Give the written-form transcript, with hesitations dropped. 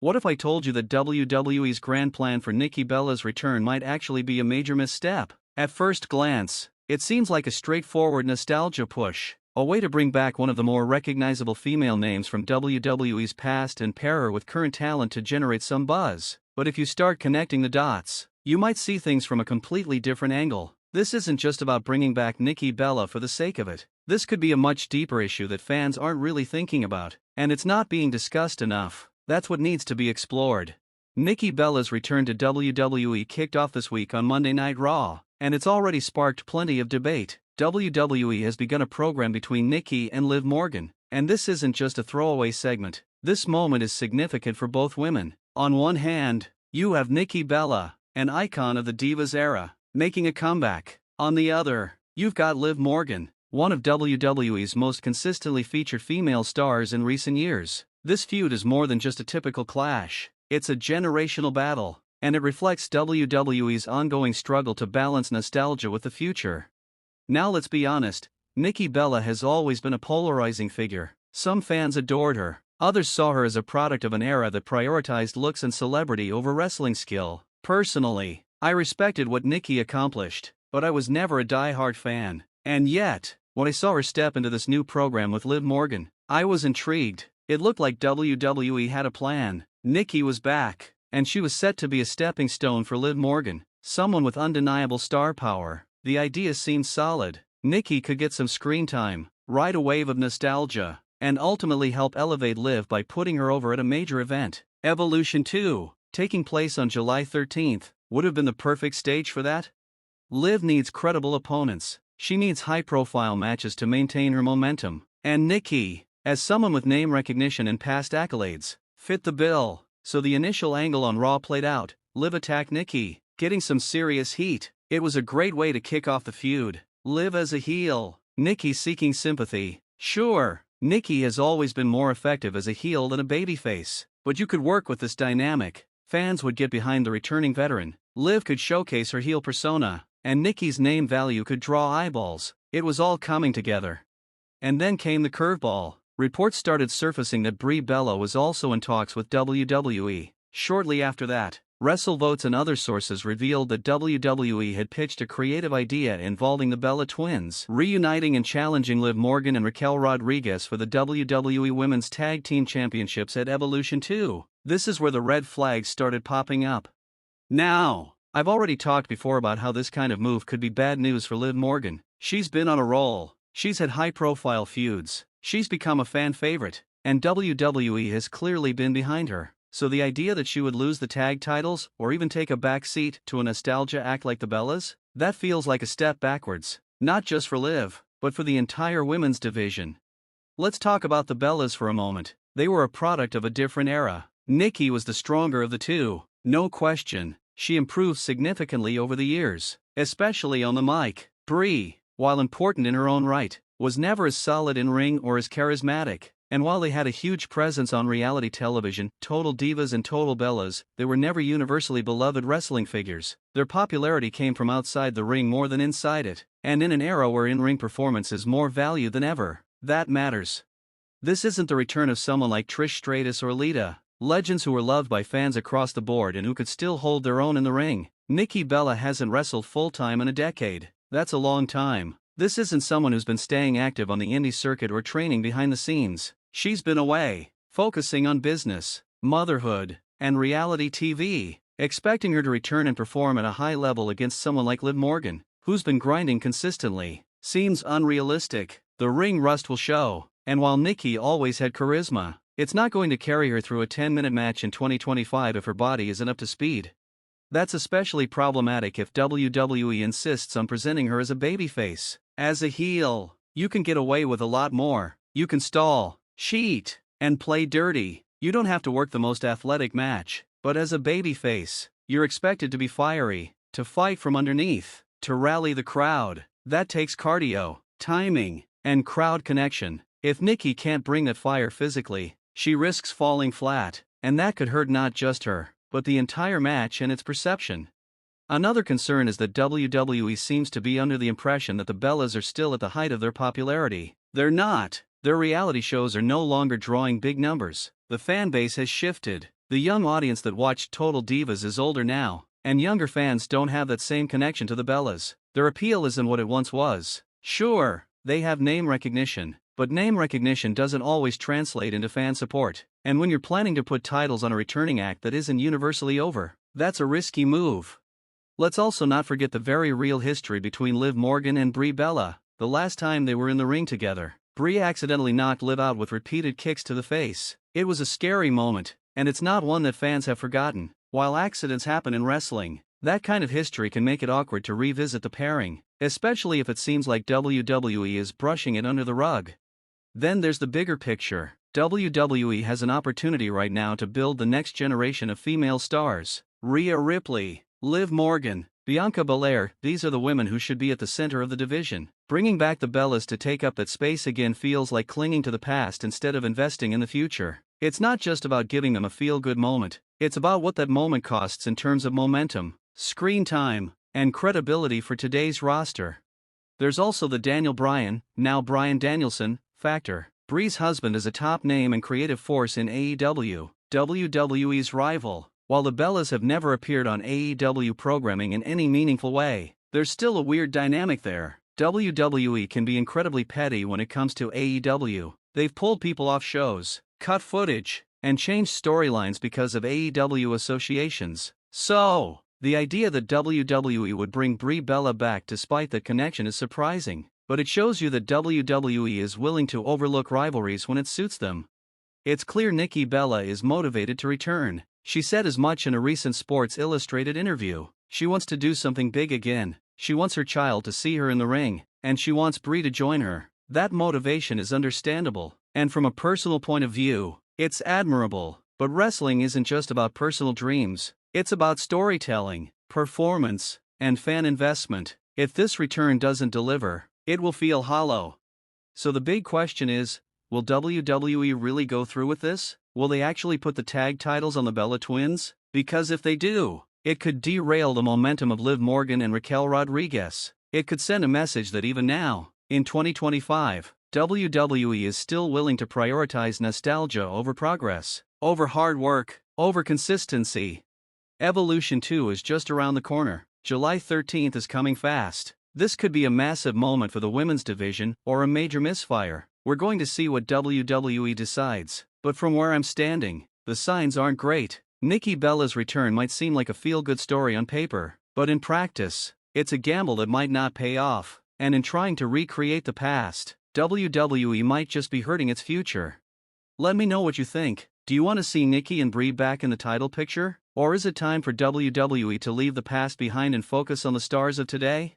What if I told you that WWE's grand plan for Nikki Bella's return might actually be a major misstep? At first glance, it seems like a straightforward nostalgia push, a way to bring back one of the more recognizable female names from WWE's past and pair her with current talent to generate some buzz. But if you start connecting the dots, you might see things from a completely different angle. This isn't just about bringing back Nikki Bella for the sake of it. This could be a much deeper issue that fans aren't really thinking about, and it's not being discussed enough. That's what needs to be explored. Nikki Bella's return to WWE kicked off this week on Monday Night Raw, and it's already sparked plenty of debate. WWE has begun a program between Nikki and Liv Morgan, and this isn't just a throwaway segment. This moment is significant for both women. On one hand, you have Nikki Bella, an icon of the Divas era, making a comeback. On the other, you've got Liv Morgan, one of WWE's most consistently featured female stars in recent years. This feud is more than just a typical clash. It's a generational battle, and it reflects WWE's ongoing struggle to balance nostalgia with the future. Now let's be honest, Nikki Bella has always been a polarizing figure. Some fans adored her, others saw her as a product of an era that prioritized looks and celebrity over wrestling skill. Personally, I respected what Nikki accomplished, but I was never a die-hard fan. And yet, when I saw her step into this new program with Liv Morgan, I was intrigued. It looked like WWE had a plan. Nikki was back, and she was set to be a stepping stone for Liv Morgan, someone with undeniable star power. The idea seemed solid. Nikki could get some screen time, ride a wave of nostalgia, and ultimately help elevate Liv by putting her over at a major event. Evolution 2, taking place on July 13th, would have been the perfect stage for that. Liv needs credible opponents. She needs high-profile matches to maintain her momentum. And Nikki, as someone with name recognition and past accolades, fit the bill. So the initial angle on Raw played out. Liv attacked Nikki, getting some serious heat. It was a great way to kick off the feud. Liv as a heel, Nikki seeking sympathy. Sure, Nikki has always been more effective as a heel than a babyface, but you could work with this dynamic. Fans would get behind the returning veteran. Liv could showcase her heel persona, and Nikki's name value could draw eyeballs. It was all coming together. And then came the curveball. Reports started surfacing that Brie Bella was also in talks with WWE. Shortly after that, WrestleVotes and other sources revealed that WWE had pitched a creative idea involving the Bella twins, reuniting and challenging Liv Morgan and Raquel Rodriguez for the WWE Women's Tag Team Championships at Evolution 2. This is where the red flags started popping up. Now, I've already talked before about how this kind of move could be bad news for Liv Morgan. She's been on a roll. She's had high-profile feuds. She's become a fan favorite, and WWE has clearly been behind her. So the idea that she would lose the tag titles, or even take a back seat to a nostalgia act like the Bellas, that feels like a step backwards. Not just for Liv, but for the entire women's division. Let's talk about the Bellas for a moment. They were a product of a different era. Nikki was the stronger of the two, no question. She improved significantly over the years, especially on the mic. Brie, while important in her own right, was never as solid in ring or as charismatic. And while they had a huge presence on reality television, Total Divas and Total Bellas, they were never universally beloved wrestling figures. Their popularity came from outside the ring more than inside it, and in an era where in-ring performance is more valued than ever, that matters. This isn't the return of someone like Trish Stratus or Lita, legends who were loved by fans across the board and who could still hold their own in the ring. Nikki Bella hasn't wrestled full-time in a decade. That's a long time. This isn't someone who's been staying active on the indie circuit or training behind the scenes. She's been away, focusing on business, motherhood, and reality TV. Expecting her to return and perform at a high level against someone like Liv Morgan, who's been grinding consistently, seems unrealistic. The ring rust will show, and while Nikki always had charisma, it's not going to carry her through a 10-minute match in 2025 if her body isn't up to speed. That's especially problematic if WWE insists on presenting her as a babyface. As a heel, you can get away with a lot more. You can stall, cheat, and play dirty. You don't have to work the most athletic match. But as a babyface, you're expected to be fiery, to fight from underneath, to rally the crowd. That takes cardio, timing, and crowd connection. If Nikki can't bring that fire physically, she risks falling flat, and that could hurt not just her, but the entire match and its perception. Another concern is that WWE seems to be under the impression that the Bellas are still at the height of their popularity. They're not. Their reality shows are no longer drawing big numbers. The fan base has shifted. The young audience that watched Total Divas is older now, and younger fans don't have that same connection to the Bellas. Their appeal isn't what it once was. Sure, they have name recognition, but name recognition doesn't always translate into fan support. And when you're planning to put titles on a returning act that isn't universally over, that's a risky move. Let's also not forget the very real history between Liv Morgan and Brie Bella. The last time they were in the ring together, Brie accidentally knocked Liv out with repeated kicks to the face. It was a scary moment, and it's not one that fans have forgotten. While accidents happen in wrestling, that kind of history can make it awkward to revisit the pairing, especially if it seems like WWE is brushing it under the rug. Then there's the bigger picture. WWE has an opportunity right now to build the next generation of female stars. Rhea Ripley, Liv Morgan, Bianca Belair, these are the women who should be at the center of the division. Bringing back the Bellas to take up that space again feels like clinging to the past instead of investing in the future. It's not just about giving them a feel-good moment, it's about what that moment costs in terms of momentum, screen time, and credibility for today's roster. There's also the Daniel Bryan, now Bryan Danielson, factor. Brie's husband is a top name and creative force in AEW, WWE's Rival. While the Bellas have never appeared on AEW programming in any meaningful way, there's still a weird dynamic there. WWE can be incredibly petty when it comes to AEW. They've pulled people off shows, cut footage, and changed storylines because of AEW associations. So, the idea that WWE would bring Brie Bella back despite that connection is surprising, but it shows you that WWE is willing to overlook rivalries when it suits them. It's clear Nikki Bella is motivated to return. She said as much in a recent Sports Illustrated interview. She wants to do something big again, she wants her child to see her in the ring, and she wants Brie to join her. That motivation is understandable, and from a personal point of view, it's admirable. But wrestling isn't just about personal dreams, it's about storytelling, performance, and fan investment. If this return doesn't deliver, it will feel hollow. So the big question is, will WWE really go through with this? Will they actually put the tag titles on the Bella Twins? Because if they do, it could derail the momentum of Liv Morgan and Raquel Rodriguez. It could send a message that even now, in 2025, WWE is still willing to prioritize nostalgia over progress, over hard work, over consistency. Evolution 2 is just around the corner. July 13th is coming fast. This could be a massive moment for the women's division or a major misfire. We're going to see what WWE decides. But from where I'm standing, the signs aren't great. Nikki Bella's return might seem like a feel-good story on paper, but in practice, it's a gamble that might not pay off. And in trying to recreate the past, WWE might just be hurting its future. Let me know what you think. Do you want to see Nikki and Brie back in the title picture? Or is it time for WWE to leave the past behind and focus on the stars of today?